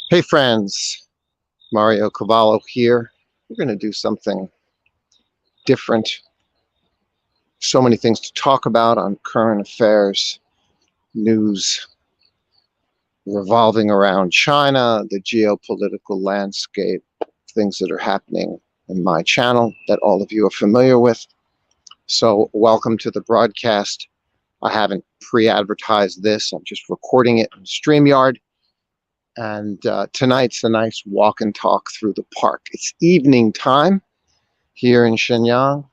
Hey friends, Mario Cavallo here. We're going to do something different. So many things to talk about on current affairs, news revolving around China, the geopolitical landscape, things that are happening in my channel that all of you are familiar with. So welcome to the broadcast. I haven't pre-advertised this. I'm just recording it in StreamYard. And tonight's a nice walk and talk through the park. It's evening time here in Shenyang.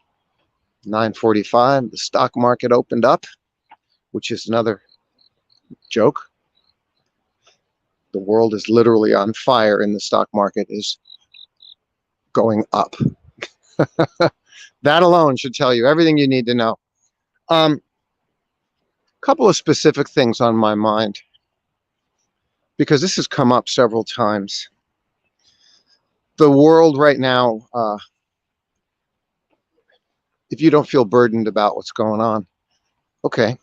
9:45, the stock market opened up, which is another joke. The world is literally on fire and the stock market is going up. That alone should tell you everything you need to know. Couple of specific things on my mind because this has come up several times. The world right now, if you don't feel burdened about what's going on, okay,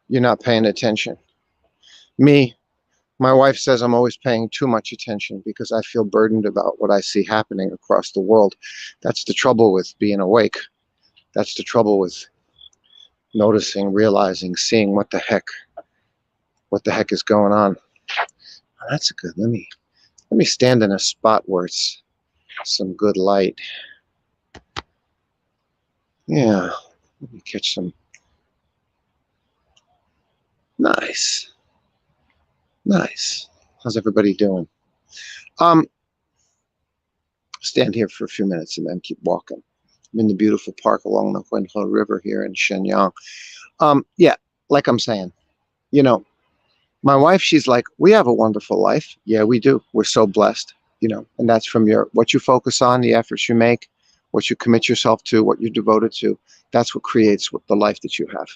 you're not paying attention. Me, my wife says I'm always paying too much attention because I feel burdened about what I see happening across the world. That's the trouble with being awake. That's the trouble with noticing, realizing, seeing what the heck is going on. Oh, that's good. Let me stand in a spot where it's some good light. Yeah, let me catch some. Nice, nice. How's everybody doing? Um, Stand here for a few minutes and then keep walking. I'm in the beautiful park along the Huinhe River here in Shenyang. Yeah, like I'm saying, you know, my wife, she's like, we have a wonderful life. Yeah, we do. We're so blessed, and that's from what you focus on, the efforts you make, what you commit yourself to, what you're devoted to. That's what creates the life that you have.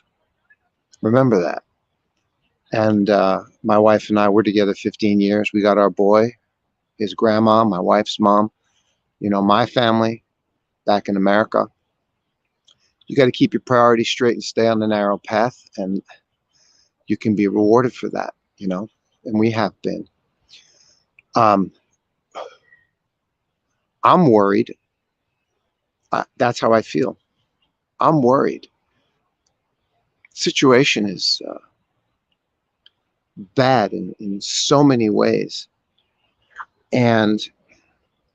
Remember that. And my wife and I were together 15 years. We got our boy, his grandma, my wife's mom, my family back in America. You got to keep your priorities straight and stay on the narrow path, and you can be rewarded for that, and we have been. Um, I'm worried. That's how I feel. I'm worried. Situation is bad in so many ways. And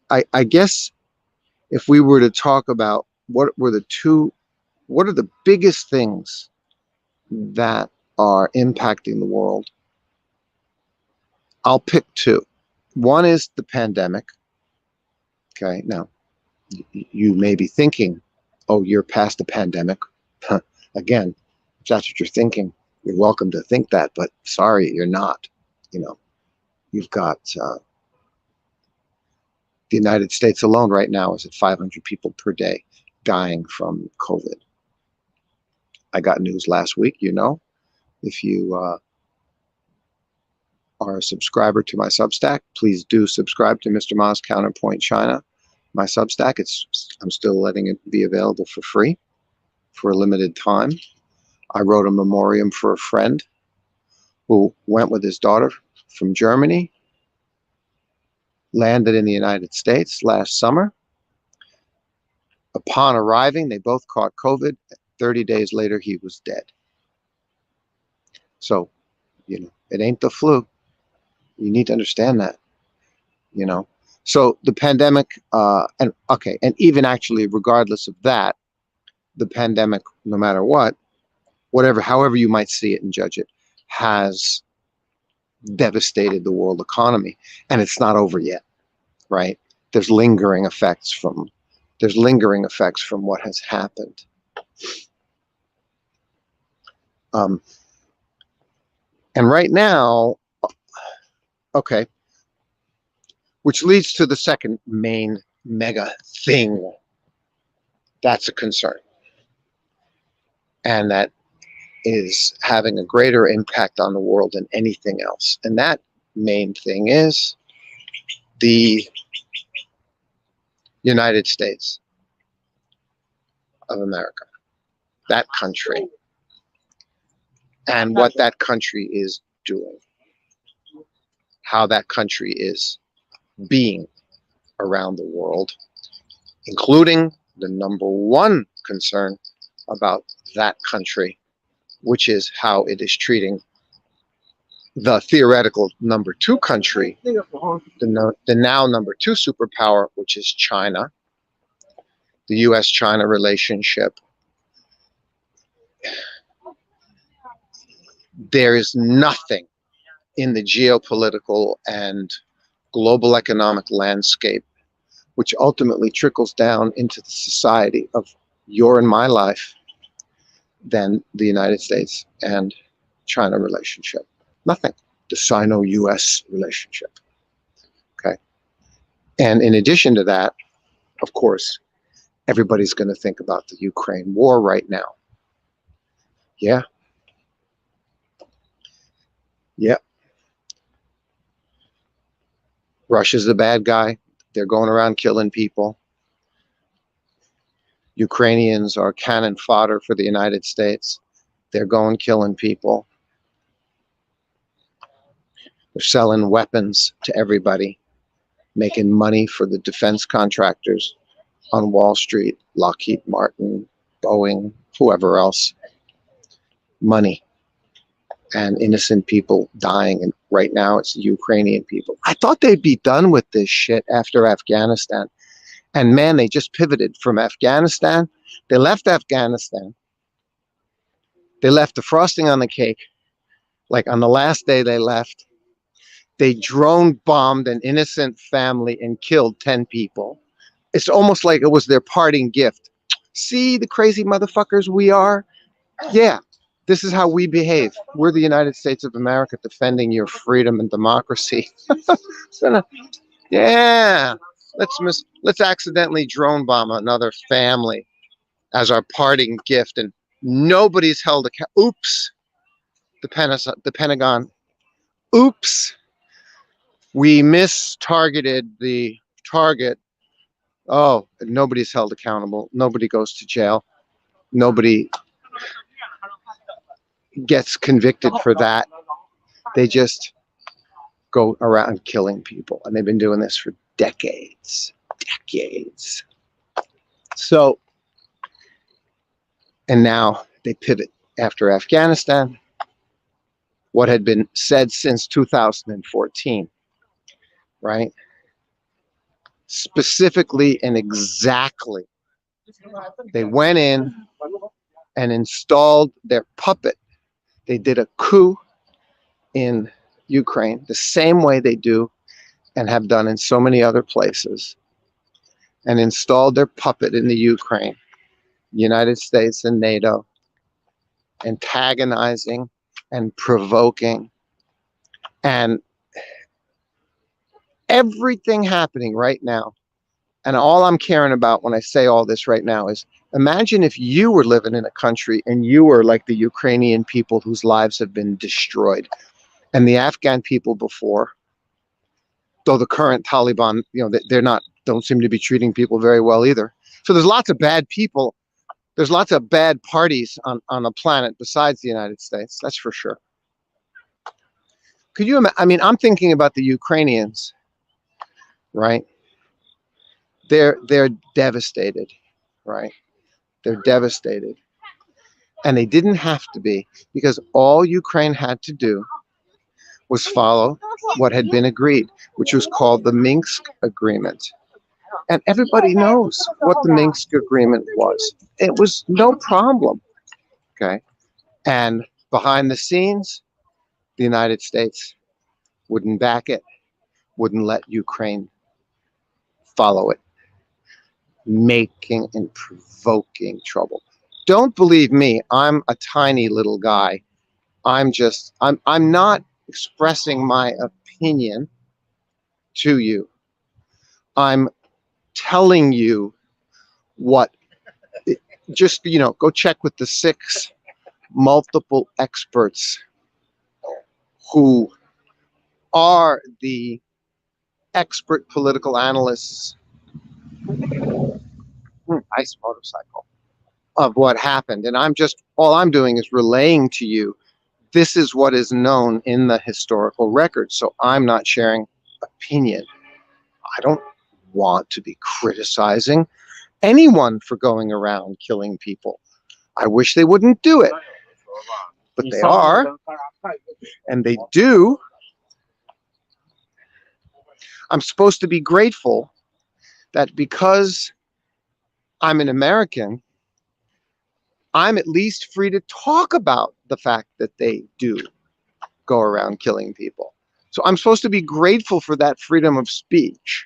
I guess if we were to talk about what are the biggest things that are impacting the world, I'll pick two. One is the pandemic. Okay. Now, you may be thinking, oh, you're past the pandemic. Again, if that's what you're thinking, you're welcome to think that, but sorry, you're not. You know, you've got the United States alone right now is at 500 people per day dying from COVID. I got news last week, if you are a subscriber to my Substack, please do subscribe to Mr. Ma's Counterpoint China. My Substack, I'm still letting it be available for free for a limited time. I wrote a memoriam for a friend who went with his daughter from Germany, landed in the United States last summer. Upon arriving, they both caught COVID. 30 days later, he was dead. So, it ain't the flu. You need to understand that, you know. So the pandemic, and even actually, regardless of that, the pandemic, no matter however you might see it and judge it, has devastated the world economy, and it's not over yet, right? There's lingering effects from what has happened. And right now, okay, which leads to the second main mega thing that's a concern, and that is having a greater impact on the world than anything else. And that main thing is the United States of America, that country, and what that country is doing, how that country is being around the world, including the number one concern about that country, which is how it is treating the theoretical number two country, the now number two superpower, which is China. The US-China relationship. There is nothing in the geopolitical and global economic landscape which ultimately trickles down into the society of your and my life than the United States and China relationship. Nothing. The Sino-US relationship. Okay. And in addition to that, of course, everybody's going to think about the Ukraine war right now. Yeah. Yeah. Russia's the bad guy. They're going around killing people. Ukrainians are cannon fodder for the United States. They're going killing people. They're selling weapons to everybody, making money for the defense contractors on Wall Street, Lockheed Martin, Boeing, whoever else. Money. And innocent people dying. And right now it's the Ukrainian people. I thought they'd be done with this shit after Afghanistan. And man, they just pivoted from Afghanistan. They left Afghanistan. They left the frosting on the cake. Like on the last day they left, they drone bombed an innocent family and killed 10 people. It's almost like it was their parting gift. See the crazy motherfuckers we are? Yeah. This is how we behave. We're the United States of America defending your freedom and democracy. Yeah, let's accidentally drone bomb another family as our parting gift, and nobody's held account. Oops, the Pentagon. Oops, we mistargeted the target. Oh, nobody's held accountable. Nobody goes to jail. Nobody gets convicted for that. They just go around killing people, and they've been doing this for decades. So, and now they pivot after Afghanistan. What had been said since 2014, right? Specifically and exactly, they went in and installed their puppet. They did a coup in Ukraine the same way they do and have done in so many other places, and installed their puppet in the Ukraine, United States and NATO, antagonizing and provoking, and everything happening right now. And all I'm caring about when I say all this right now is, imagine if you were living in a country and you were like the Ukrainian people whose lives have been destroyed, and the Afghan people before, though the current Taliban, they're not, don't seem to be treating people very well either. So there's lots of bad people. There's lots of bad parties on the planet besides the United States. That's for sure. Could you imagine? I mean, I'm thinking about the Ukrainians, right? They're devastated, right? They're devastated. And they didn't have to be, because all Ukraine had to do was follow what had been agreed, which was called the Minsk Agreement. And everybody knows what the Minsk Agreement was. It was no problem, okay? And behind the scenes, the United States wouldn't back it, wouldn't let Ukraine follow it, making and provoking trouble. Don't believe me, I'm a tiny little guy. I'm not expressing my opinion to you. I'm telling you what, just, go check with the 6 multiple experts who are the expert political analysts, nice motorcycle, of what happened. And all I'm doing is relaying to you This is what is known in the historical record. So I'm not sharing opinion. I don't want to be criticizing anyone for going around killing people. I wish they wouldn't do it, but they are, and they do. I'm supposed to be grateful that because I'm an American, I'm at least free to talk about the fact that they do go around killing people. So I'm supposed to be grateful for that freedom of speech,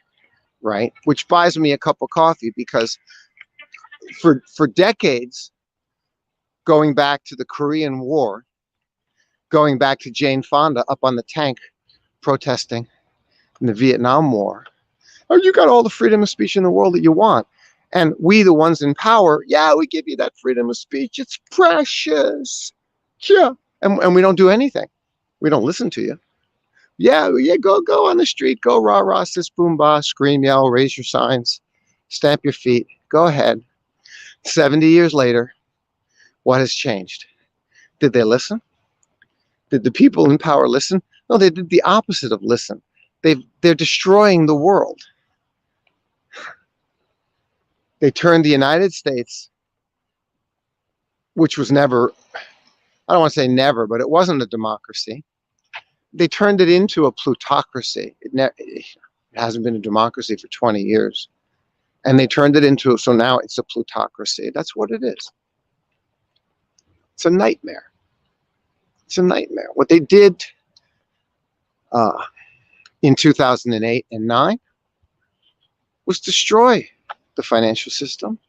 right? Which buys me a cup of coffee, because for decades, going back to the Korean War, going back to Jane Fonda up on the tank protesting in the Vietnam War, oh, you got all the freedom of speech in the world that you want. And we, the ones in power, yeah, we give you that freedom of speech. It's precious. Yeah. And we don't do anything. We don't listen to you. Yeah, go on the street, go rah, sis, boom, bah, scream, yell, raise your signs, stamp your feet, go ahead. 70 years later, what has changed? Did they listen? Did the people in power listen? No, they did the opposite of listen. They're destroying the world. They turned the United States, which was never, I don't want to say never, but it wasn't a democracy. They turned it into a plutocracy. It hasn't been a democracy for 20 years. And they turned it into, so now it's a plutocracy. That's what it is. It's a nightmare. It's a nightmare. What they did in 2008 and 9 was destroy the financial system.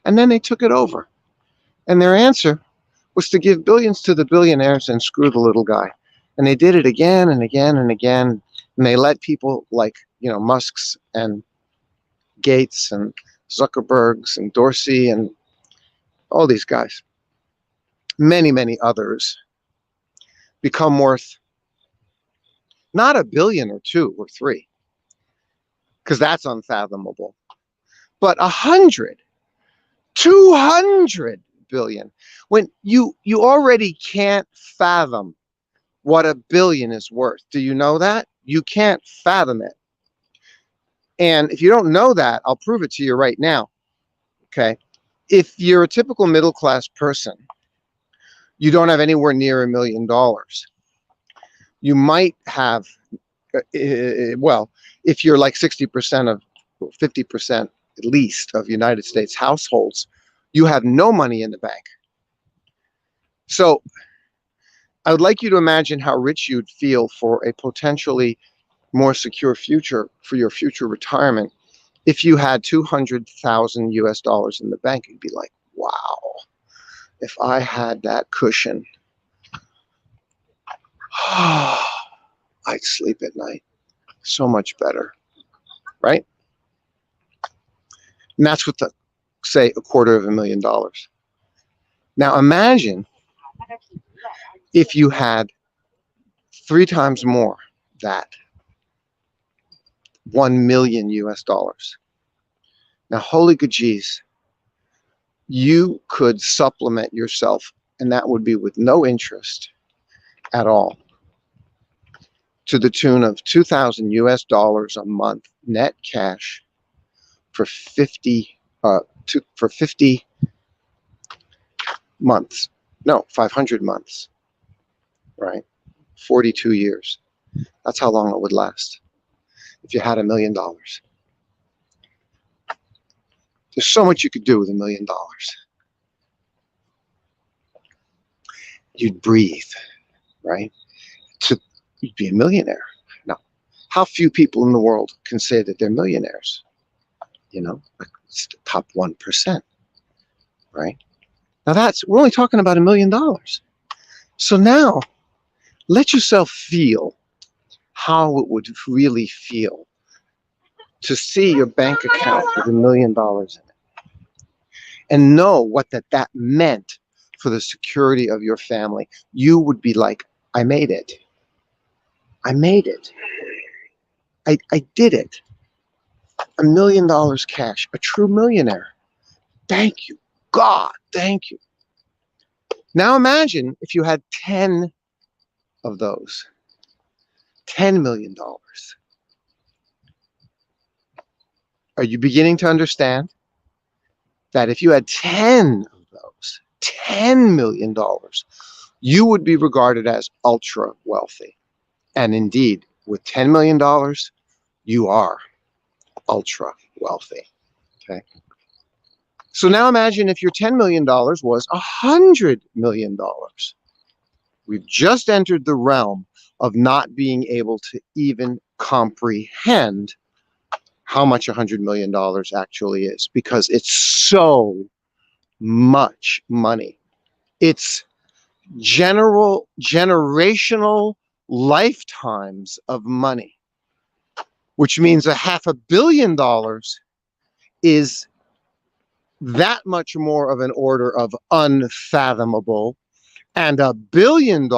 And then they took it over. And their answer was to give billions to the billionaires and screw the little guy. And they did it again and again and again. And they let people like, Musk's and Gates and Zuckerberg's and Dorsey and all these guys, many, many others, become worth not $1 billion or $2 billion or $3 billion, because that's unfathomable, but 100, 200 billion. When you already can't fathom what $1 billion is worth. Do you know that? You can't fathom it. And if you don't know that, I'll prove it to you right now. Okay. If you're a typical middle class person, you don't have anywhere near $1 million. You might have, well, if you're like 60% of 50% at least of United States households, you have no money in the bank. So I would like you to imagine how rich you'd feel for a potentially more secure future for your future retirement. If you had 200,000 US dollars in the bank, you'd be like, wow, if I had that cushion, I'd sleep at night so much better, right? And that's with the, say, $250,000. Now imagine if you had 3 times more that, 1 million US dollars. Now, holy good geez, you could supplement yourself, and that would be with no interest at all, to the tune of 2,000 US dollars a month net cash for 50 months. No, 500 months, right? 42 years. That's how long it would last if you had $1 million. There's so much you could do with $1 million. You'd breathe, right? You'd be a millionaire. Now, how few people in the world can say that they're millionaires? Like it's the top 1%, right? Now we're only talking about $1 million. So now, let yourself feel how it would really feel to see your bank account with $1 million in it, and know what that meant for the security of your family. You would be like, I made it. I made it. I did it. $1 million cash, a true millionaire. Thank you, God. Thank you. Now imagine if you had $10 of those, $10 million. Are you beginning to understand that if you had 10 of those, $10 million, you would be regarded as ultra wealthy? And indeed, with $10 million, you are ultra wealthy. Okay. So now imagine if your $10 million was $100 million. We've just entered the realm of not being able to even comprehend how much $100 million actually is, because it's so much money. It's generational lifetimes of money, which means $500 million is that much more of an order of unfathomable, and $1 billion,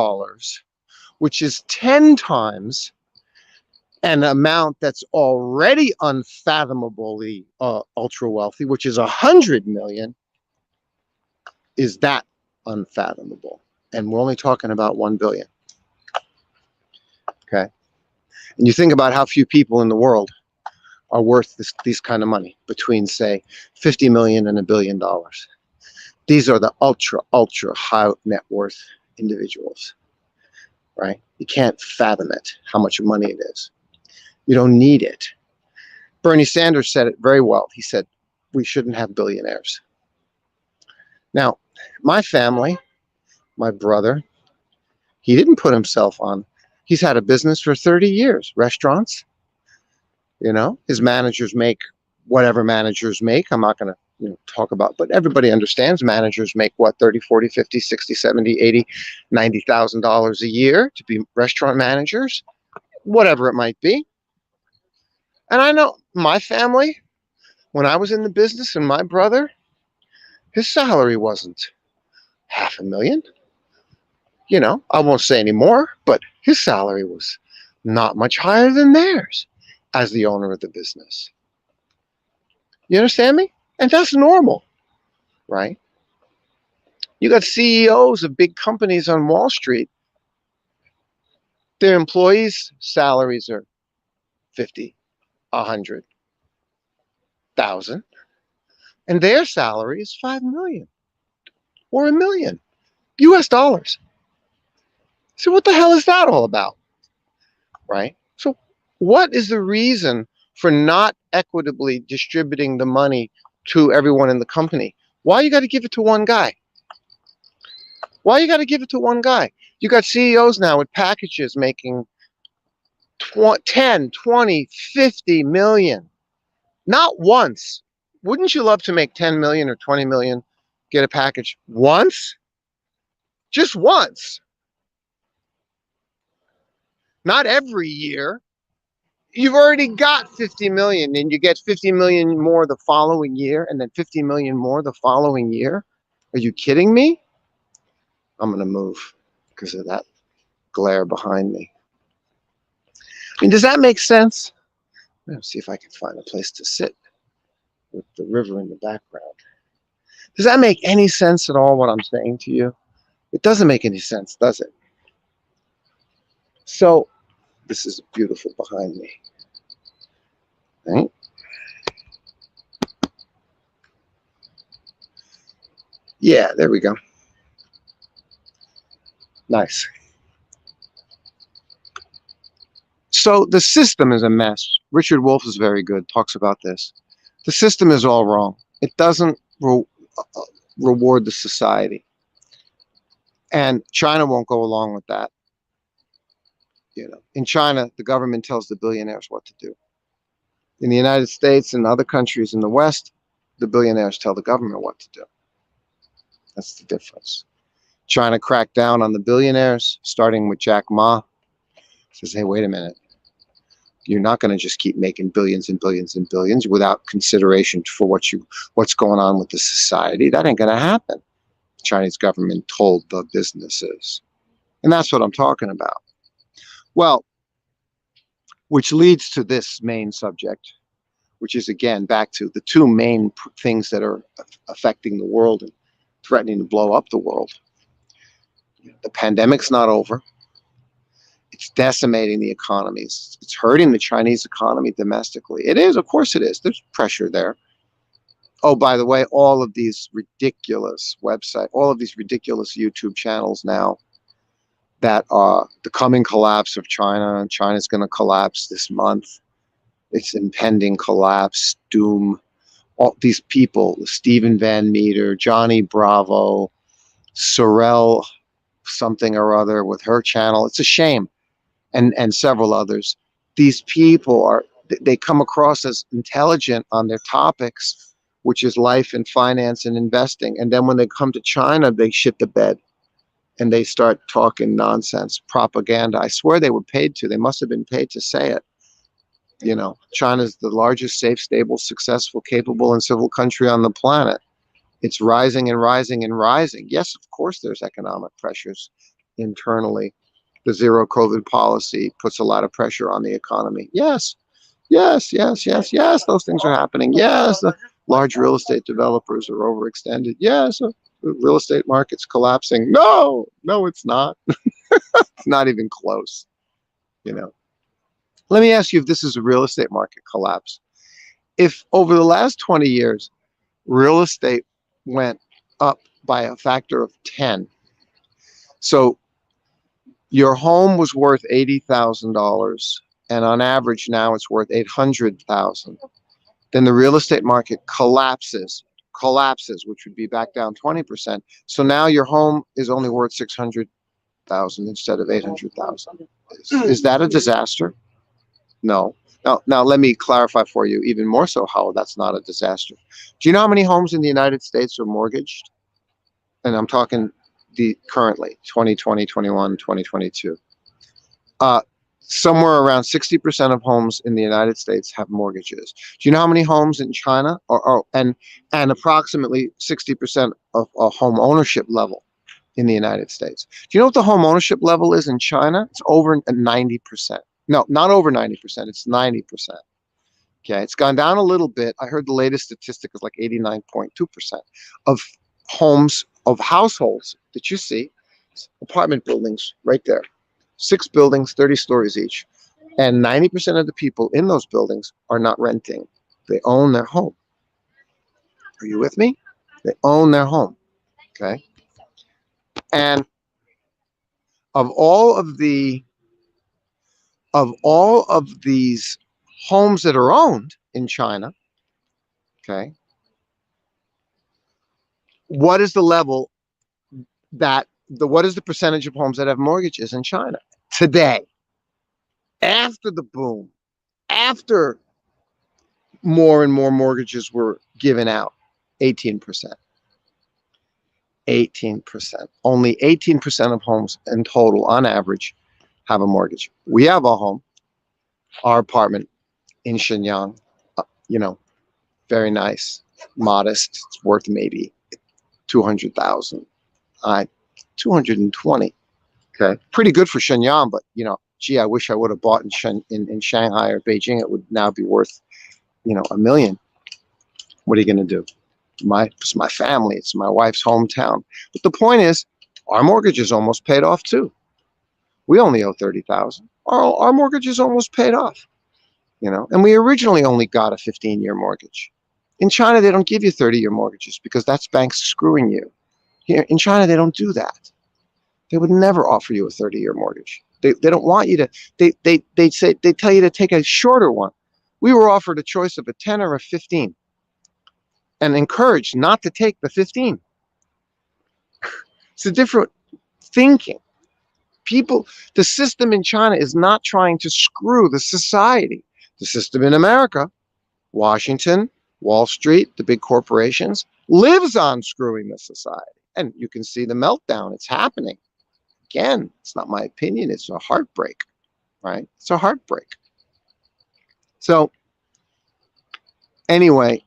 which is 10 times an amount that's already unfathomably ultra wealthy, which is 100 million, is that unfathomable. And we're only talking about 1 billion. Okay. And you think about how few people in the world are worth these kind of money, between, say, 50 million and $1 billion. These are the ultra high net worth individuals, right? You can't fathom it, how much money it is. You don't need it. Bernie Sanders said it very well. He said, we shouldn't have billionaires. Now, my family, my brother, he didn't put himself on. He's had a business for 30 years, restaurants. You know, his managers make whatever managers make. I'm not going to talk about, but everybody understands managers make what, 30, 40, 50, 60, 70, 80, $90,000 a year to be restaurant managers, whatever it might be. And I know my family, when I was in the business, and my brother, his salary wasn't $500,000. You know, I won't say any more, but his salary was not much higher than theirs as the owner of the business. You understand me? And that's normal, right? You got CEOs of big companies on Wall Street. Their employees' salaries are 50, 100,000, and their salary is 5 million or $1 million US dollars. So what the hell is that all about, right? So what is the reason for not equitably distributing the money to everyone in the company? Why you got to give it to one guy? Why you got to give it to one guy? You got CEOs now with packages making 10, 20, 50 million. Not once. Wouldn't you love to make 10 million or 20 million, get a package once? Just once. Not every year. You've already got 50 million, and you get 50 million more the following year, and then 50 million more the following year. Are you kidding me? I'm going to move because of that glare behind me. I mean, does that make sense? Let's see if I can find a place to sit with the river in the background. Does that make any sense at all, what I'm saying to you? It doesn't make any sense, does it? So, this is beautiful behind me. Right? Yeah, there we go. Nice. So the system is a mess. Richard Wolff is very good, talks about this. The system is all wrong. It doesn't reward the society. And China won't go along with that. You know, in China, the government tells the billionaires what to do. In the United States and other countries in the West, the billionaires tell the government what to do. That's the difference. China cracked down on the billionaires, starting with Jack Ma. Says, hey, wait a minute. You're not going to just keep making billions and billions and billions without consideration for what's going on with the society. That ain't going to happen. The Chinese government told the businesses. And that's what I'm talking about. Well, which leads to this main subject, which is, again, back to the two main things that are affecting the world and threatening to blow up the world. The pandemic's not over. It's decimating the economies. It's hurting the Chinese economy domestically. It is, of course it is. There's pressure there. Oh, by the way, all of these ridiculous websites, all of these ridiculous YouTube channels now that are the coming collapse of China, and China's going to collapse this month. Its impending collapse, doom. All these people, Stephen Van Meter, Johnny Bravo, Sorel something or other with her channel. It's a shame. And several others. These people they come across as intelligent on their topics, which is life and finance and investing. And then when they come to China, they shit the bed and they start talking nonsense, propaganda. I swear they were paid to. They must have been paid to say it. You know, China's the largest, safe, stable, successful, capable, and civil country on the planet. It's rising and rising and rising. Yes, of course, there's economic pressures internally. The zero COVID policy puts a lot of pressure on the economy. Yes, yes, yes, yes, yes, those things are happening. Yes, the large real estate developers are overextended. Yes, the real estate market's collapsing. No, no, it's not. It's not even close, you know. Let me ask you if this is a real estate market collapse. If over the last 20 years, real estate went up by a factor of 10, so your home was worth $80,000, and on average now it's worth $800,000. Then the real estate market collapses, which would be back down 20%. So now your home is only worth 600,000 instead of 800,000. Is that a disaster? No. Now let me clarify for you even more so how that's not a disaster. Do you know how many homes in the United States are mortgaged? And I'm talking the currently 2020, 21, 2022. Somewhere around 60% of homes in the United States have mortgages. Do you know how many homes in China and approximately 60% of a home ownership level in the United States? Do you know what the home ownership level is in China? It's over 90%. No, not over 90%. It's 90%. Okay, it's gone down a little bit. I heard the latest statistic is like 89.2% of homes, of households that you see, apartment buildings right there. 6 buildings, 30 stories each. And 90% of the people in those buildings are not renting. They own their home. Are you with me? They own their home. Okay. And of all of these homes that are owned in China, okay, what is the level what is the percentage of homes that have mortgages in China today? After the boom, after more and more mortgages were given out, 18%. 18%. Only 18% of homes in total, on average, have a mortgage. We have a home, our apartment in Shenyang, very nice, modest. It's worth maybe 200,000. 220. Okay, pretty good for Shenyang, but gee, I wish I would have bought in Shanghai or Beijing. It would now be worth, $1 million. What are you going to do? It's my family. It's my wife's hometown. But the point is, our mortgage is almost paid off too. We only owe 30,000. Our mortgage is almost paid off. And we originally only got a 15-year mortgage. In China, they don't give you 30-year mortgages because that's banks screwing you. Here in China, they don't do that. They would never offer you a 30-year mortgage. They don't want you to. They tell you to take a shorter one. We were offered a choice of a 10 or a 15, and encouraged not to take the 15. It's a different thinking. The system in China is not trying to screw the society. The system in America, Washington, Wall Street, the big corporations, lives on screwing the society. And you can see the meltdown. It's happening. Again, it's not my opinion. It's a heartbreak, right? It's a heartbreak. So anyway,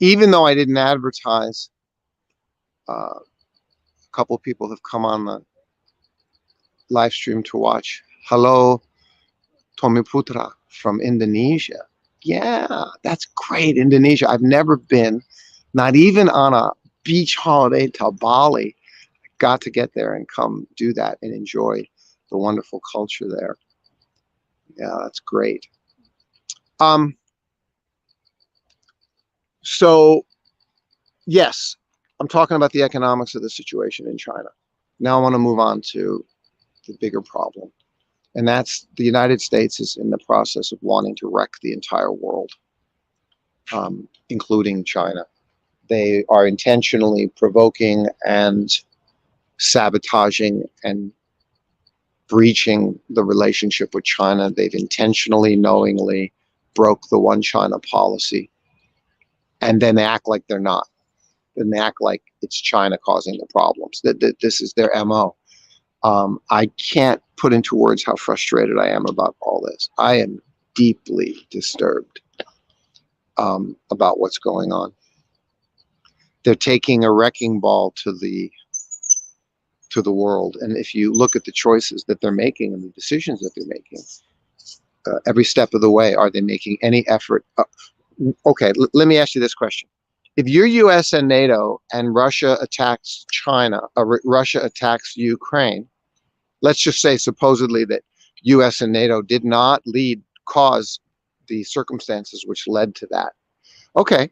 even though I didn't advertise, a couple of people have come on the live stream to watch. Hello, Tomiputra from Indonesia. Yeah, that's great. Indonesia. I've never been, not even on a beach holiday to Bali. got to get there and come do that and enjoy the wonderful culture there. Yeah, that's great. Um, so yes, I'm talking about the economics of the situation in China. Now I want to move on to the bigger problem, and that's the United States is in the process of wanting to wreck the entire world, including China. They are intentionally provoking and sabotaging and breaching the relationship with China. They've intentionally, knowingly broke the one China policy, and then they act like they're not. Then they act like it's China causing the problems. That this is their MO. I can't put into words how frustrated I am about all this. I am deeply disturbed about what's going on. They're taking a wrecking ball to the world, and if you look at the choices that they're making and the decisions that they're making, every step of the way, are they making any effort? Okay, let me ask you this question. If you're US and NATO and Russia attacks China, Russia attacks Ukraine, let's just say supposedly that US and NATO did not cause the circumstances which led to that. Okay,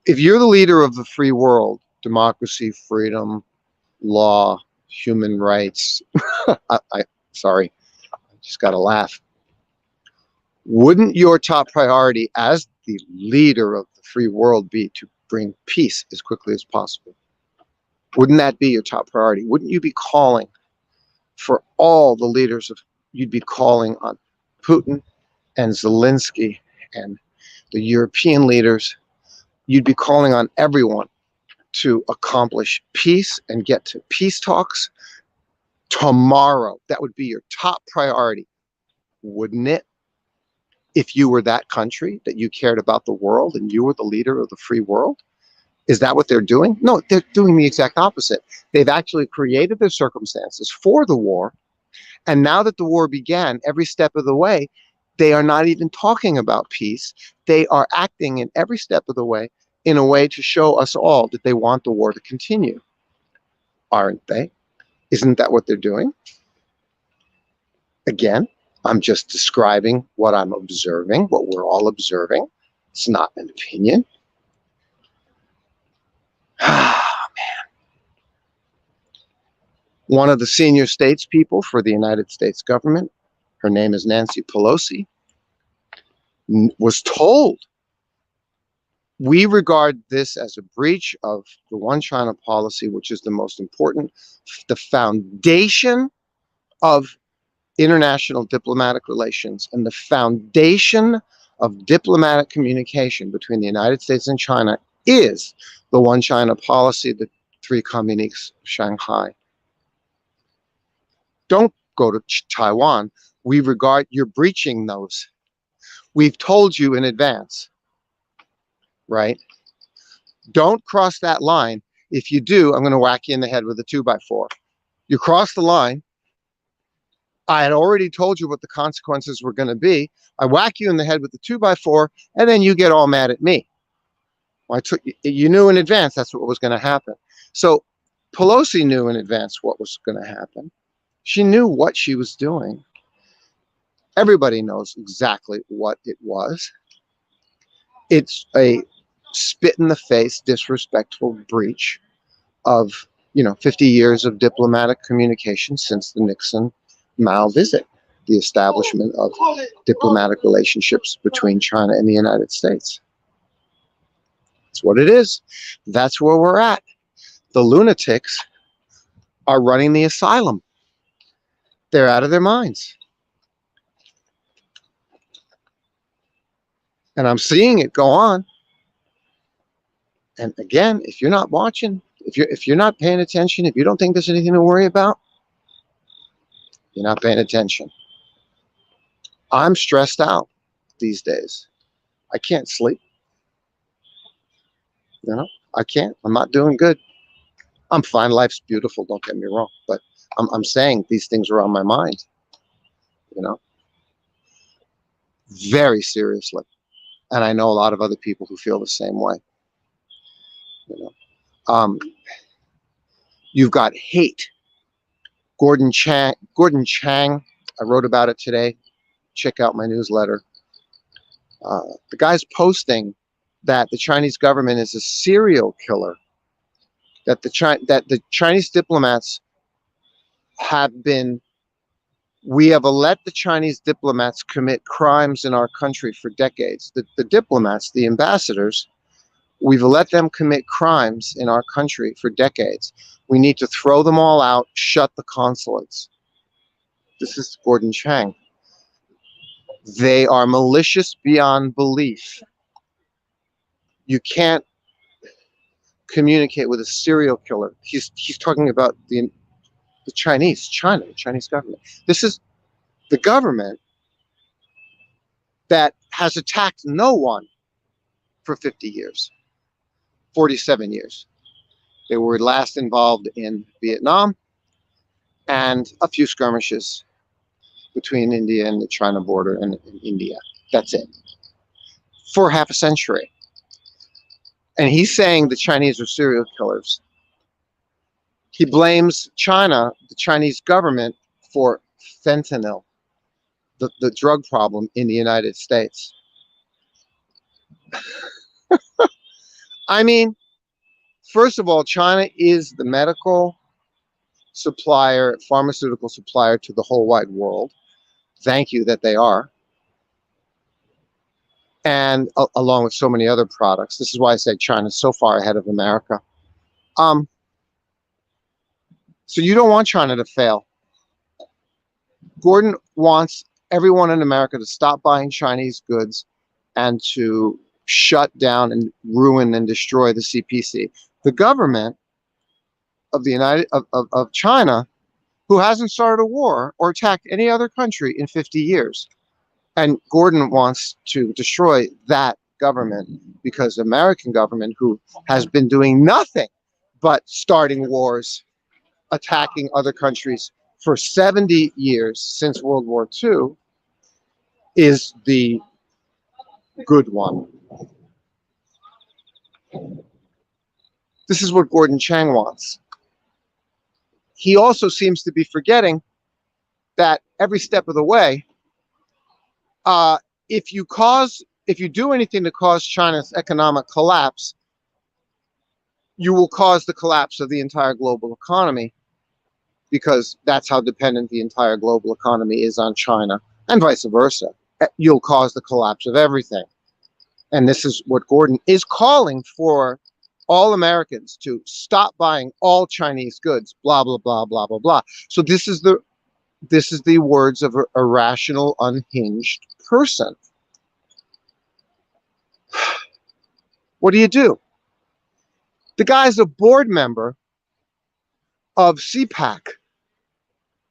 if you're the leader of the free world, democracy, freedom, law, human rights, sorry, I just got to laugh. Wouldn't your top priority as the leader of the free world be to bring peace as quickly as possible? Wouldn't that be your top priority? Wouldn't you be calling for all the leaders you'd be calling on Putin and Zelensky and the European leaders? You'd be calling on everyone to accomplish peace and get to peace talks tomorrow. That would be your top priority, wouldn't it? If you were that country, that you cared about the world and you were the leader of the free world? Is that what they're doing? No, they're doing the exact opposite. They've actually created the circumstances for the war. And now that the war began, every step of the way, they are not even talking about peace. They are acting in every step of the way in a way to show us all that they want the war to continue. Aren't they? Isn't that what they're doing? Again, I'm just describing what I'm observing, what we're all observing. It's not an opinion. One of the senior statespeople for the United States government, her name is Nancy Pelosi, was told, we regard this as a breach of the one China policy, which is the most important, the foundation of international diplomatic relations and the foundation of diplomatic communication between the United States and China is the one China policy, the three communiques of Shanghai. Don't go to Taiwan. We regard you're breaching those. We've told you in advance, right? Don't cross that line. If you do, I'm going to whack you in the head with a 2x4. You cross the line. I had already told you what the consequences were going to be. I whack you in the head with the 2x4, and then you get all mad at me. Well, you knew in advance that's what was going to happen. So Pelosi knew in advance what was going to happen. She knew what she was doing. Everybody knows exactly what it was. It's a spit in the face, disrespectful breach of 50 years of diplomatic communication since the Nixon-Mao visit, the establishment of diplomatic relationships between China and the United States. That's what it is. That's where we're at. The lunatics are running the asylum. They're out of their minds. And I'm seeing it go on. And again, if you're not watching, if you're not paying attention, if you don't think there's anything to worry about, you're not paying attention. I'm stressed out these days. I can't sleep. I can't. I'm not doing good. I'm fine. Life's beautiful. Don't get me wrong. But I'm saying these things are on my mind. Very seriously. And I know a lot of other people who feel the same way. You've got hate. Gordon Chang, I wrote about it today. Check out my newsletter. The guy's posting that the Chinese government is a serial killer, that the Chinese diplomats have been, we have let the Chinese diplomats commit crimes in our country for decades. The diplomats, the ambassadors, we've let them commit crimes in our country for decades. We need to throw them all out, shut the consulates. This is Gordon Chang. They are malicious beyond belief. You can't communicate with a serial killer. He's talking about the Chinese government. This is the government that has attacked no one for 50 years, 47 years. They were last involved in Vietnam and a few skirmishes between India and the China border and India. That's it. For half a century. And he's saying the Chinese are serial killers. He blames China, the Chinese government, for fentanyl, the drug problem in the United States. I mean, first of all, China is the medical supplier, pharmaceutical supplier to the whole wide world. Thank you that they are. And along with so many other products. This is why I say China's so far ahead of America. So you don't want China to fail. Gordon wants everyone in America to stop buying Chinese goods and to shut down and ruin and destroy the CPC. The government of of China, who hasn't started a war or attacked any other country in 50 years. And Gordon wants to destroy that government because the American government, who has been doing nothing but starting wars, attacking other countries for 70 years since World War II, is the good one. This is what Gordon Chang wants. He also seems to be forgetting that every step of the way, if you do anything to cause China's economic collapse, you will cause the collapse of the entire global economy, because that's how dependent the entire global economy is on China, and vice versa. You'll cause the collapse of everything. And this is what Gordon is calling for: all Americans to stop buying all Chinese goods, blah, blah, blah, blah, blah, blah. So this is the words of a rational, unhinged person. What do? The guy's a board member of CPAC,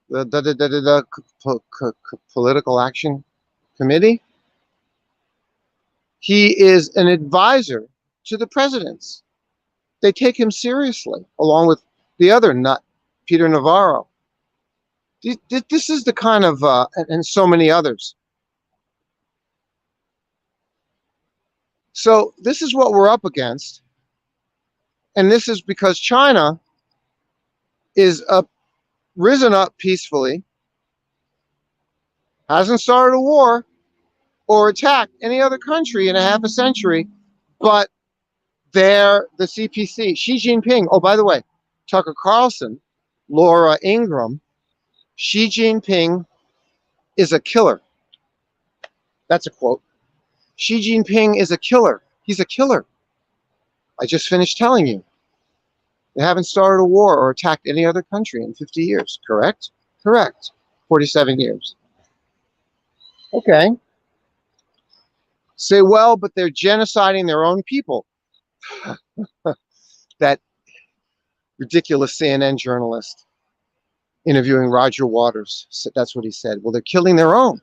the Political Action Committee. He is an advisor to the presidents. They take him seriously, along with the other nut, Peter Navarro. This is the kind of, and so many others. So this is what we're up against. And this is because China is risen up peacefully, hasn't started a war or attacked any other country in a half a century, but they're the CPC. Xi Jinping, oh, by the way, Tucker Carlson, Laura Ingraham, Xi Jinping is a killer. That's a quote. Xi Jinping is a killer. He's a killer. I just finished telling you. They haven't started a war or attacked any other country in 50 years, correct? Correct. 47 years. Okay. Say, well, but they're genociding their own people. That ridiculous CNN journalist interviewing Roger Waters, that's what he said. Well, they're killing their own,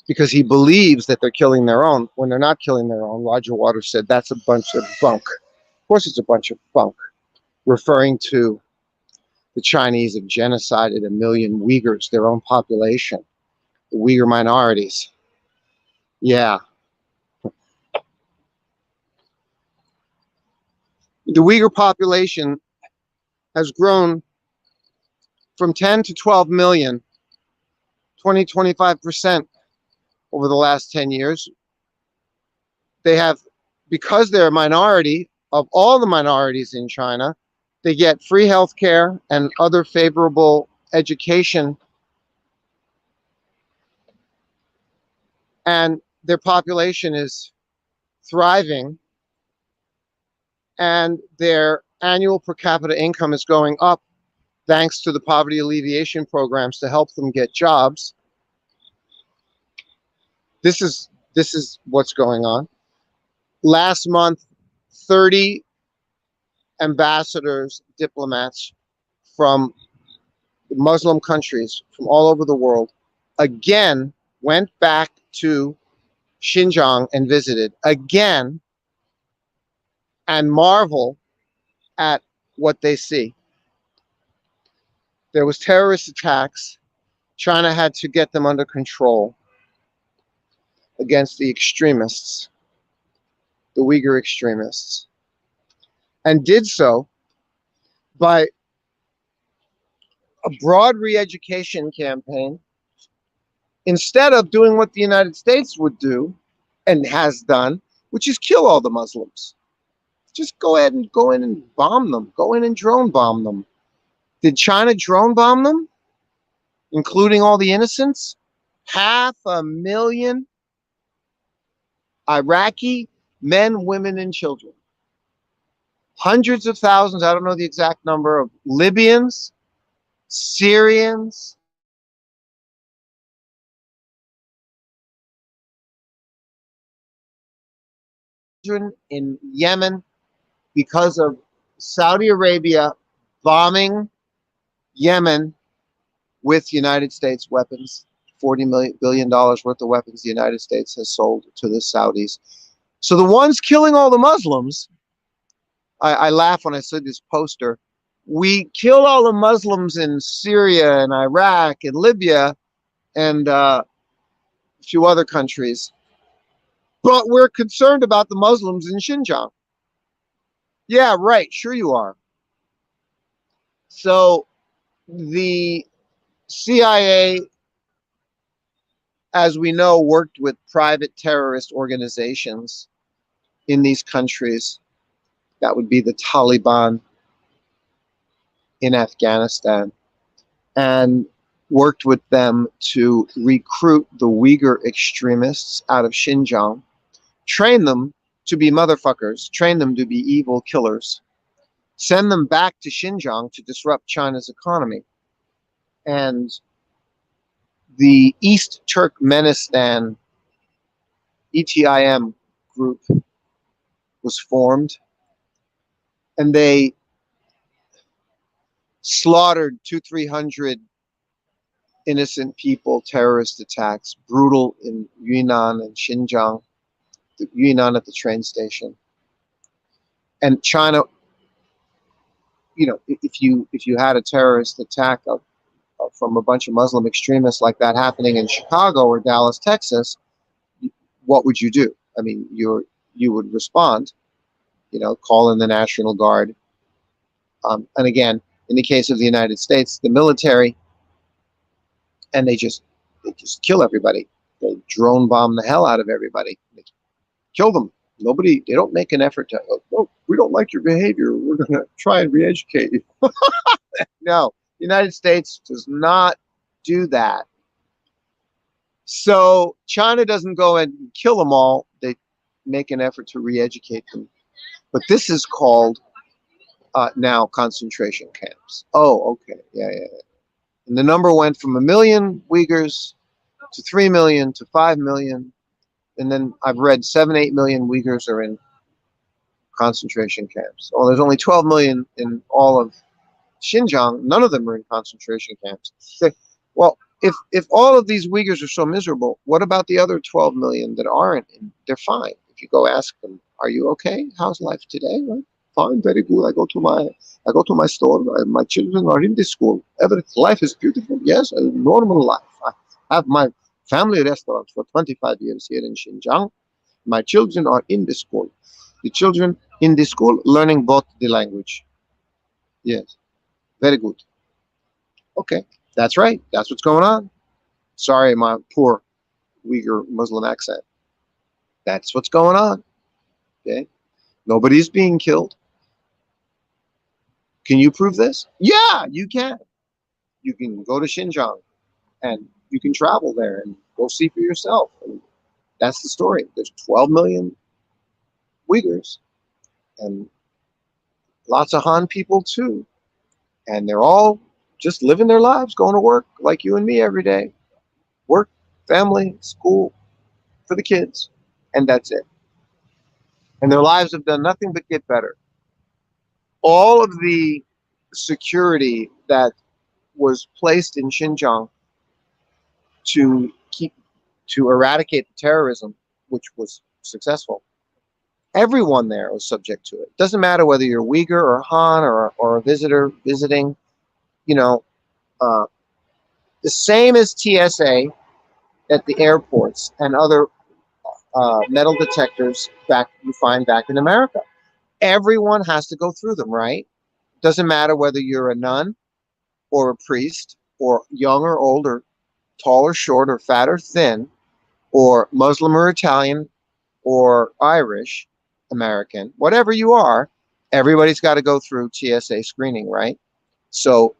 because he believes that they're killing their own when they're not killing their own. Roger Waters said that's a bunch of bunk. Of course it's a bunch of bunk, referring to the Chinese have genocided 1 million Uyghurs, their own population, the Uyghur minorities. Yeah. The Uyghur population has grown from 10 to 12 million, 25% over the last 10 years. They have, because they're a minority of all the minorities in China, they get free healthcare and other favorable education, and their population is thriving, and their annual per capita income is going up thanks to the poverty alleviation programs to help them get jobs. This is what's going on. Last month, 30 ambassadors, diplomats from Muslim countries from all over the world again went back to Xinjiang and visited again and marvel at what they see. There was terrorist attacks. China had to get them under control against the extremists, the Uyghur extremists, and did so by a broad re-education campaign instead of doing what the United States would do and has done, which is kill all the Muslims. Just go ahead and go in and bomb them. Go in and drone bomb them. Did China drone bomb them, including all the innocents? 500,000 Iraqi men, women, and children. Hundreds of thousands, I don't know the exact number, of Libyans, Syrians, in Yemen because of Saudi Arabia bombing Yemen with United States weapons. $40 billion worth of weapons the United States has sold to the Saudis. So the ones killing all the Muslims, I laugh when I see this poster. We killed all the Muslims in Syria and Iraq and Libya and a few other countries, but we're concerned about the Muslims in Xinjiang. Yeah, right. Sure you are. So the CIA, as we know, worked with private terrorist organizations in these countries. That would be the Taliban in Afghanistan, and worked with them to recruit the Uyghur extremists out of Xinjiang, train them to be motherfuckers, train them to be evil killers, send them back to Xinjiang to disrupt China's economy. And the East Turkmenistan ETIM group was formed, and they slaughtered 200-300 innocent people, terrorist attacks, brutal in Yunnan and Xinjiang, Yunnan at the train station. And China, you know, if you had a terrorist attack from a bunch of Muslim extremists like that happening in Chicago or Dallas, Texas, what would you do? I mean, you would respond, you know, call in the National Guard. And again, in the case of the United States, the military, and they just kill everybody. They drone bomb the hell out of everybody. They kill them. They don't make an effort to, oh, we don't like your behavior, we're going to try and re-educate you. No, the United States does not do that. So China doesn't go and kill them all. They make an effort to re-educate them. But this is called now concentration camps. Oh, okay. Yeah. And the number went from 1 million Uyghurs to 3 million to 5 million. And then I've read 7-8 million Uyghurs are in concentration camps. Well, there's only 12 million in all of Xinjiang. None of them are in concentration camps. Well, if all of these Uyghurs are so miserable, what about the other 12 million that aren't? They're fine. If you go ask them, are you okay? How's life today? Right? Fine, very good. I go to my store. My children are in this school. Life is beautiful. Yes, a normal life. I have my family restaurant for 25 years here in Xinjiang. My children are in the school. The children in the school learning both the language. Yes. Very good. Okay, that's right. That's what's going on. Sorry, my poor Uyghur Muslim accent. That's what's going on. Okay, nobody's being killed. Can you prove this? Yeah, you can. You can go to Xinjiang and you can travel there and go see for yourself. And that's the story. There's 12 million Uyghurs and lots of Han people too. And they're all just living their lives, going to work like you and me every day. Work, family, school for the kids. And that's it. And their lives have done nothing but get better. All of the security that was placed in Xinjiang to keep to eradicate the terrorism, which was successful. Everyone there was subject to it. Doesn't matter whether you're Uyghur or Han or a visitor visiting. You know, uh, the same as TSA at the airports and other metal detectors back you find back in America. Everyone has to go through them, right? Doesn't matter whether you're a nun or a priest or young or old or tall or short or fat or thin or Muslim or Italian or Irish, American, whatever you are, everybody's got to go through TSA screening, right? So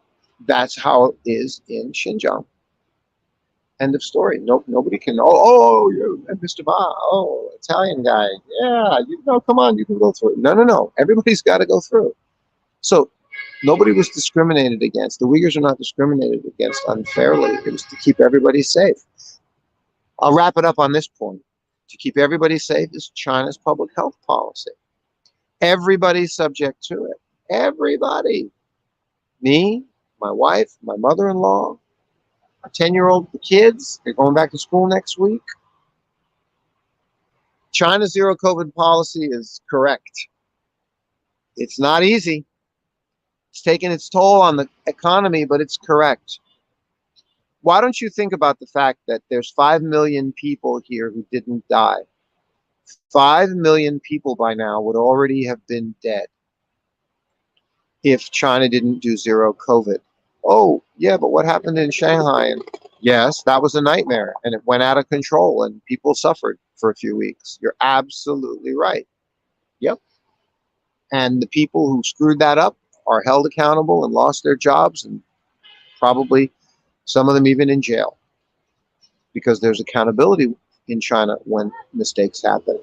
that's how it is in Xinjiang. End of story. Nope, nobody can. Oh, you Mr. Ma. Oh, Italian guy. Yeah, you know, come on, you can go through. No. Everybody's got to go through. So nobody was discriminated against. The Uyghurs are not discriminated against unfairly. It was to keep everybody safe. I'll wrap it up on this point. To keep everybody safe is China's public health policy. Everybody's subject to it. Everybody. Me, my wife, my mother-in-law, our 10-year-old kids, they're going back to school next week. China's zero COVID policy is correct. It's not easy. It's taking its toll on the economy, but it's correct. Why don't you think about the fact that there's 5 million people here who didn't die? 5 million people by now would already have been dead if China didn't do zero COVID. Oh, yeah, but what happened in Shanghai? And yes, that was a nightmare and it went out of control and people suffered for a few weeks. You're absolutely right. Yep. And the people who screwed that up are held accountable and lost their jobs and probably some of them even in jail because there's accountability in China when mistakes happen.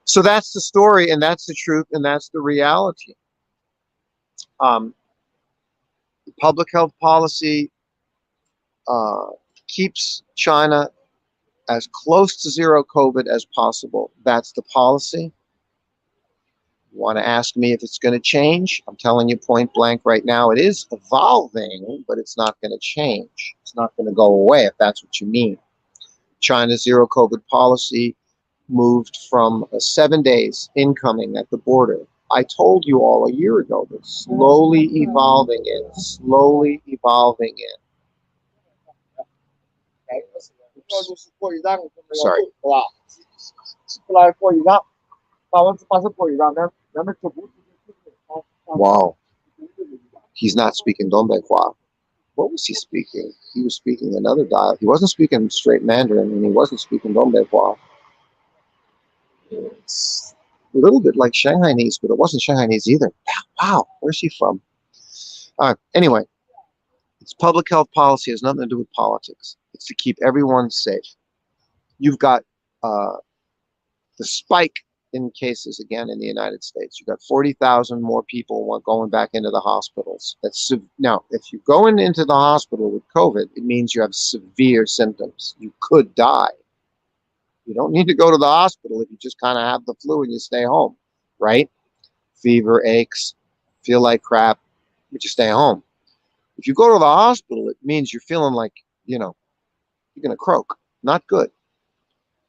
So that's the story, and that's the truth, and that's the reality. The public health policy keeps China as close to zero COVID as possible. That's the policy. You want to ask me if it's going to change? I'm telling you point blank right now, it is evolving, but it's not going to change. It's not going to go away if that's what you mean. China's zero COVID policy moved from 7 days incoming at the border. I told you all a year ago that slowly evolving it. Sorry. Wow. He's not speaking Dongbei-hua. What was he speaking? He was speaking another dialect. He wasn't speaking straight Mandarin, and he wasn't speaking Dongbei-hua. It's a little bit like Shanghainese, but it wasn't Shanghainese either. Wow, where's he from? Anyway, it's public health policy. It has nothing to do with politics. It's to keep everyone safe. You've got the spike in cases again in the United States. You've got 40,000 more people going back into the hospitals. Now, if you go into the hospital with COVID, it means you have severe symptoms. You could die. You don't need to go to the hospital if you just kind of have the flu and you stay home, right? Fever, aches, feel like crap, but you stay home. If you go to the hospital, it means you're feeling like, you're going to croak. Not good.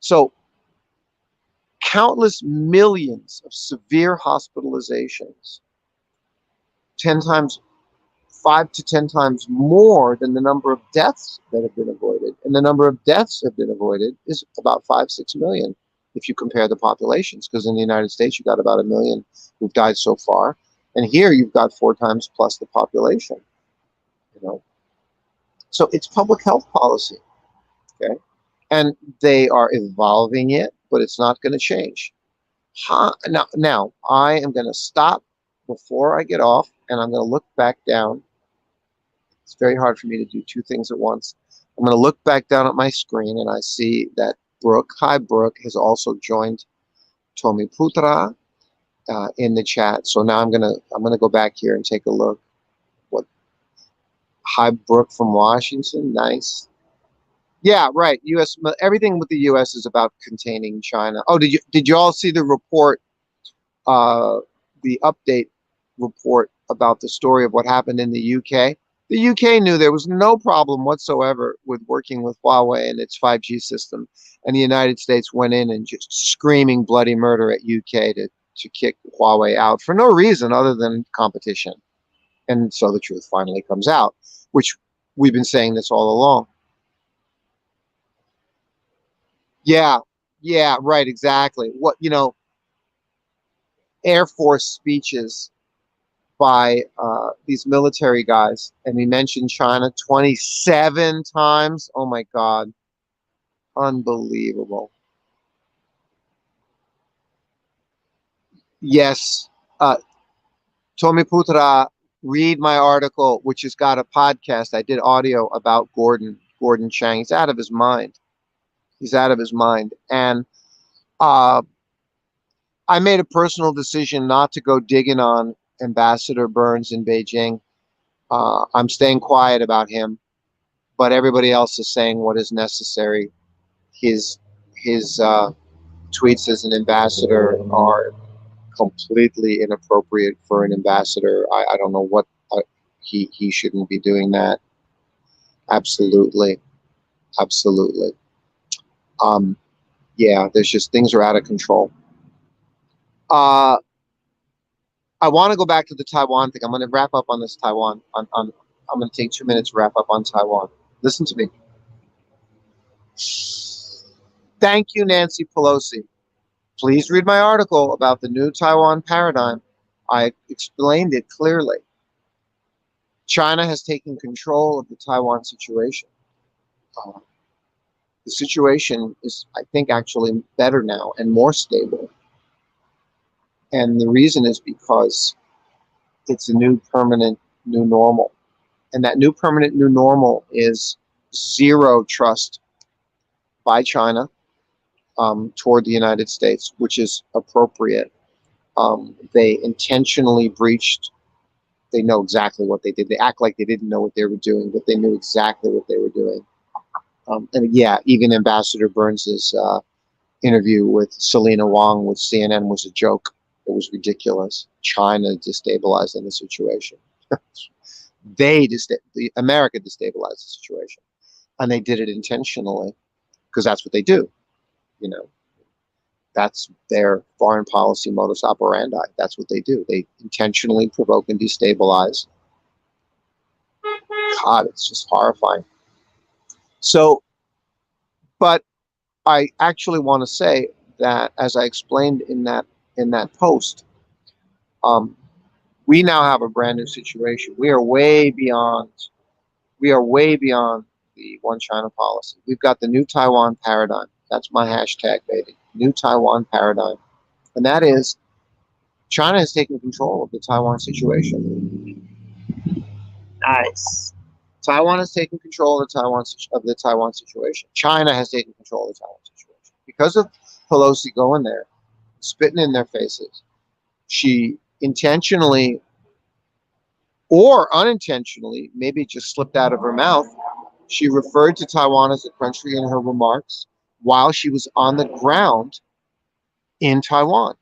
So countless millions of severe hospitalizations, 5 to 10 times more than the number of deaths that have been avoided. And the number of deaths that have been avoided is about 5-6 million if you compare the populations, because in the United States, you got about 1 million who've died so far. And here you've got 4 times plus the population, you know. So it's public health policy, okay? And they are evolving it, but it's not going to change. Now, I am going to stop before I get off, and I'm going to look back down. It's very hard for me to do 2 things at once. I'm going to look back down at my screen, and I see that Brooke, hi Brooke, has also joined Tommy Putra in the chat. So now I'm gonna go back here and take a look. What? Hi Brooke from Washington, nice. Yeah, right. U.S. Everything with the U.S. is about containing China. Oh, did you all see the report? The update report about the story of what happened in the UK. The UK knew there was no problem whatsoever with working with Huawei and its 5G system, and the United States went in and just screaming bloody murder at UK to kick Huawei out for no reason other than competition. And so the truth finally comes out, which we've been saying this all along. Yeah, yeah, right, exactly. What, Air Force speeches by these military guys, and he mentioned China 27 times. Oh my God, unbelievable. Yes, uh, Tommy Putra, read my article, which has got a podcast. I did audio about Gordon Chang. He's out of his mind. He's out of his mind, and uh, I made a personal decision not to go digging on Ambassador Burns in Beijing. I'm staying quiet about him, but everybody else is saying what is necessary. His tweets as an ambassador are completely inappropriate for an ambassador. I don't know what he shouldn't be doing that. Absolutely, absolutely. Um, yeah, there's just things are out of control. Uh, I want to go back to the Taiwan thing. I'm going to wrap up on this Taiwan. I'm going to take 2 minutes to wrap up on Taiwan. Listen to me. Thank you, Nancy Pelosi. Please read my article about the new Taiwan paradigm. I explained it clearly. China has taken control of the Taiwan situation. Uh, the situation is, I think, actually better now and more stable. And the reason is because it's a new permanent new normal. And that new permanent new normal is zero trust by China toward the United States, which is appropriate. They intentionally breached. They know exactly what they did. They act like they didn't know what they were doing, but they knew exactly what they were doing. And yeah, even Ambassador Burns's interview with Selena Wong with CNN was a joke. It was ridiculous. China destabilizing the situation. America destabilized the situation, and they did it intentionally because that's what they do. You know, that's their foreign policy modus operandi. That's what they do. They intentionally provoke and destabilize. God, it's just horrifying. So, but I actually want to say that, as I explained in that post, um, we now have a brand new situation. We are way beyond. We are way beyond the one China policy. We've got the new Taiwan paradigm. That's my hashtag, baby. New Taiwan paradigm, and that is China has taken control of the Taiwan situation. Nice. Taiwan has taken control of the Taiwan situation. China has taken control of the Taiwan situation because of Pelosi going there, spitting in their faces. She intentionally or unintentionally, maybe it just slipped out of her mouth. She referred to Taiwan as a country in her remarks while she was on the ground in Taiwan.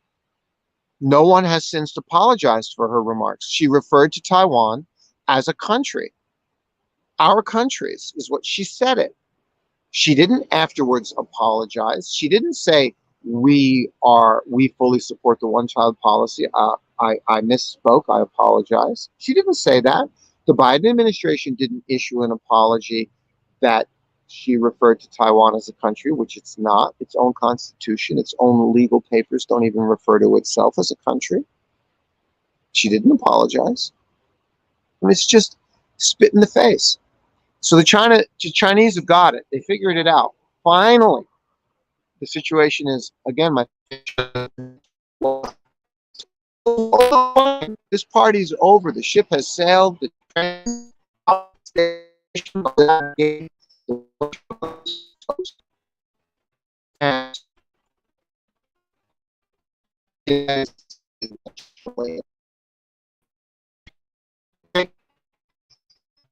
No one has since apologized for her remarks. She referred to Taiwan as a country. Our countries is what she said it. She didn't afterwards apologize. She didn't say we fully support the one child policy. I misspoke. I apologize. She didn't say that. The Biden administration didn't issue an apology that she referred to Taiwan as a country, which it's not. Its own constitution, its own legal papers don't even refer to itself as a country. She didn't apologize. I mean, it's just spit in the face. So the Chinese have got it. They figured it out. Finally, the situation is again my. This party's over. The ship has sailed. The train station, and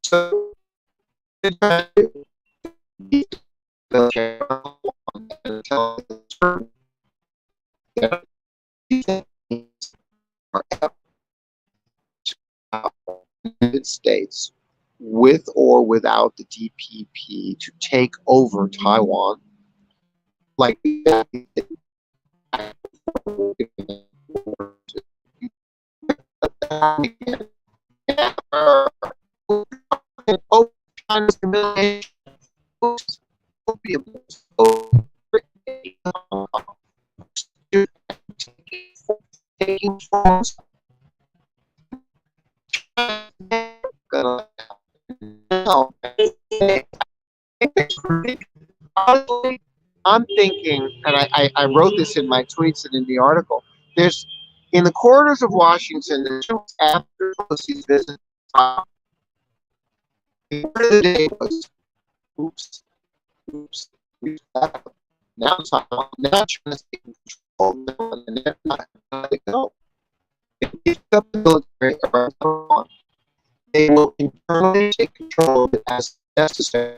so United States, with or without the DPP, to take over Taiwan, like China's humiliation, taking forms. I'm thinking, and I wrote this in my tweets and in the article. There's in the corridors of Washington. After Pelosi's visit, the word of the day was, "Oops, oops, oops." Now China's taking control, and they're not letting it go. They picked up the military around Taiwan. They will internally take control of it as necessary.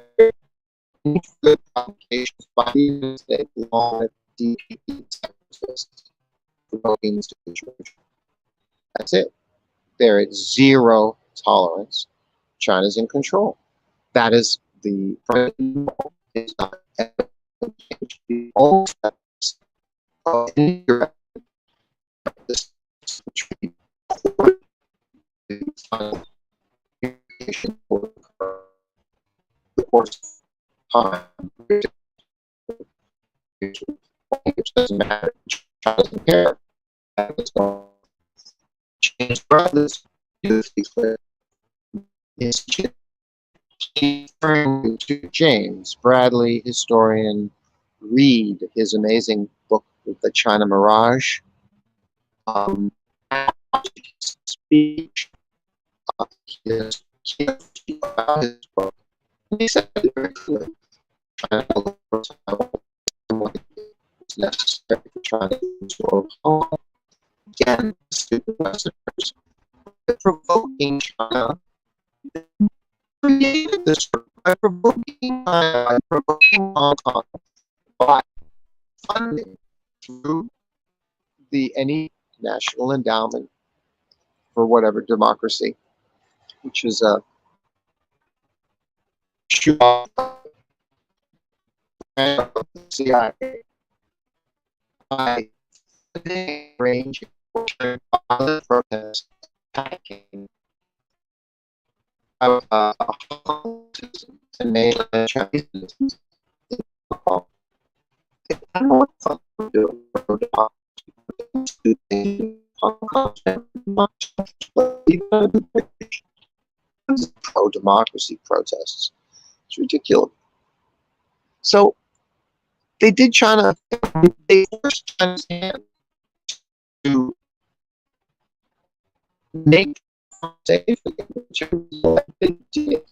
Good applications by the United States along with DPP promoting this situation. That's it. They're at zero tolerance. China's in control. That is the president is not the only steps of any this treaty the final for the course of time. It doesn't matter. China doesn't care. It's going to change brothers. Referring to James Bradley, historian, read his amazing book, The China Mirage. Speech. His about his book. He said it very clearly. China is necessary for China to overcome. Again, stupid Westerners. Provoking China created this by provoking China, by provoking Hong Kong, by funding through any national endowment for whatever democracy, which is a CIA, by ranging violent protests, attacking and mainland Chinese citizens. I don't know what the fuck we're doing. Pro-democracy protests. It's ridiculous. So they did China. They forced China's hand to make safe what they did.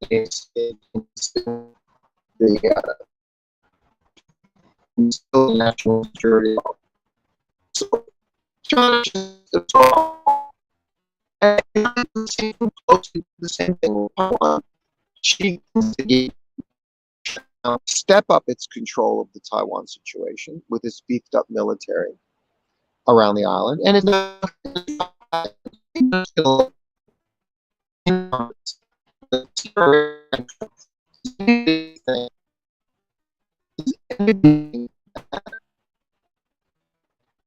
It's the national security. So China just and the same thing with Taiwan. She step up its control of the Taiwan situation with its beefed up military around the island, and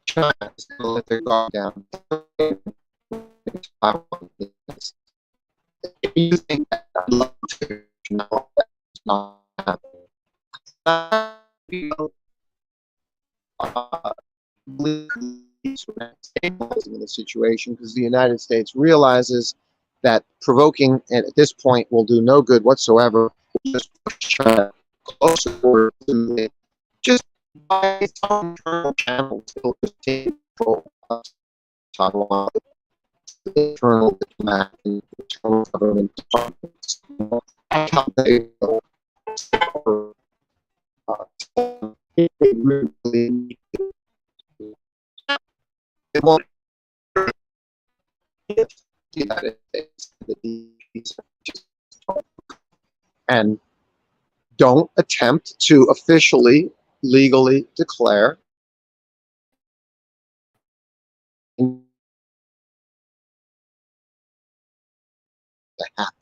China is going to let their guard down. If you think that I'd love to know that's not happening, situation because the United States realizes that provoking at this point will do no good whatsoever. We'll just push China closer to it, just by its own internal channels. It'll just take control of Taiwan, the internal diplomatic and internal government departments. That's how they go. If they really, it won't hit the United States. And don't attempt to officially, legally declare to happen.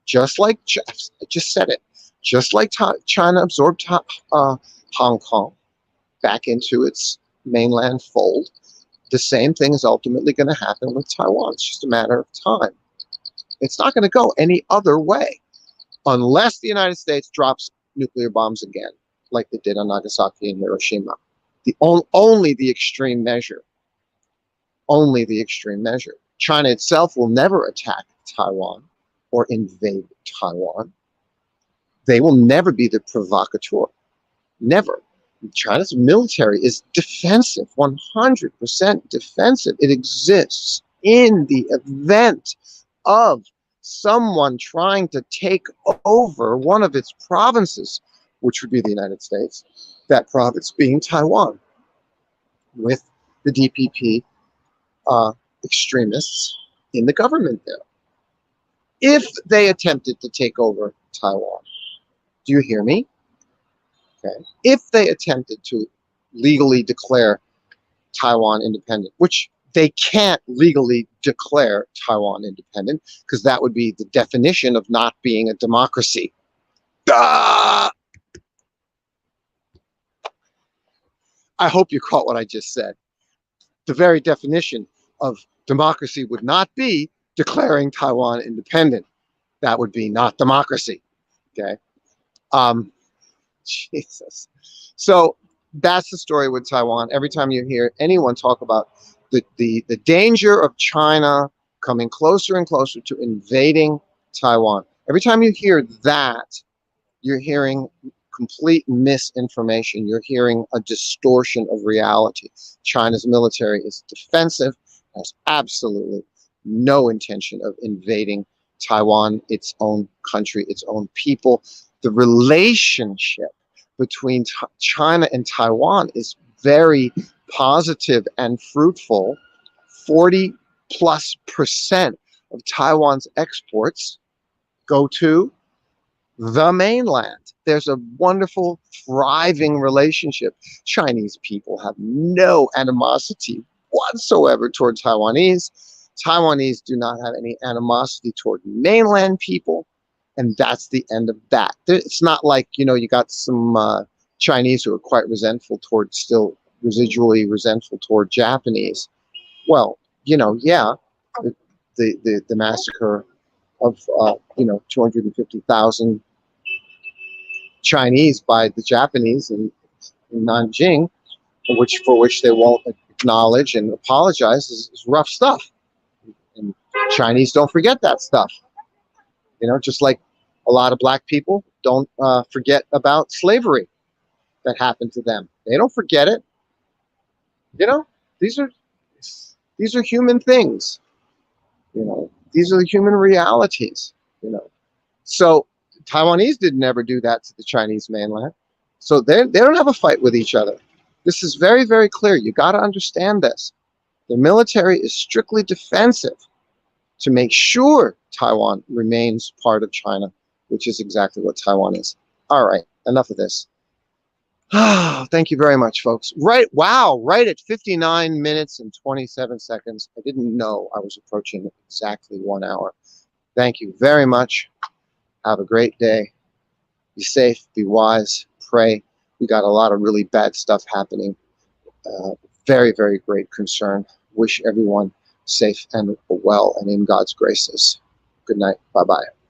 Just like, I just said it, just like China absorbed Hong Kong back into its mainland fold, the same thing is ultimately going to happen with Taiwan. It's just a matter of time. It's not going to go any other way unless the United States drops nuclear bombs again, like they did on Nagasaki and Hiroshima. Only the extreme measure. Only the extreme measure. China itself will never attack Taiwan or invade Taiwan. They will never be the provocateur. Never. China's military is defensive, 100% defensive. It exists in the event of someone trying to take over one of its provinces, which would be the United States, that province being Taiwan, with the DPP extremists in the government there. If they attempted to take over Taiwan, do you hear me? Okay. If they attempted to legally declare Taiwan independent, which they can't legally declare Taiwan independent because that would be the definition of not being a democracy. Ah! I hope you caught what I just said. The very definition of democracy would not be declaring Taiwan independent. That would be not democracy. Okay. Jesus. So that's the story with Taiwan. Every time you hear anyone talk about the danger of China coming closer and closer to invading Taiwan, every time you hear that, you're hearing complete misinformation. You're hearing a distortion of reality. China's military is defensive, has absolutely no intention of invading Taiwan, its own country, its own people. The relationship between China and Taiwan is very positive and fruitful. 40+% of Taiwan's exports go to the mainland. There's a wonderful, thriving relationship. Chinese people have no animosity whatsoever toward Taiwanese. Taiwanese do not have any animosity toward mainland people. And that's the end of that. It's not like, you know, you got some Chinese who are quite resentful toward, still residually resentful toward Japanese. Well, you know, yeah, the massacre of, 250,000 Chinese by the Japanese in Nanjing, for which they won't acknowledge and apologize, is rough stuff. And Chinese don't forget that stuff. You know, just like a lot of black people don't forget about slavery that happened to them. They don't forget it. You know, these are human things. You know, these are the human realities. You know, so Taiwanese did never do that to the Chinese mainland. So they don't have a fight with each other. This is very, very clear. You got to understand this. The military is strictly defensive to make sure Taiwan remains part of China, which is exactly what Taiwan is. All right, enough of this. Thank you very much, folks. Wow, right at 59 minutes and 27 seconds. I didn't know I was approaching exactly 1 hour. Thank you very much. Have a great day. Be safe, be wise, pray. We got a lot of really bad stuff happening. Very, very great concern. Wish everyone safe and well and in God's graces. Good night. Bye-bye.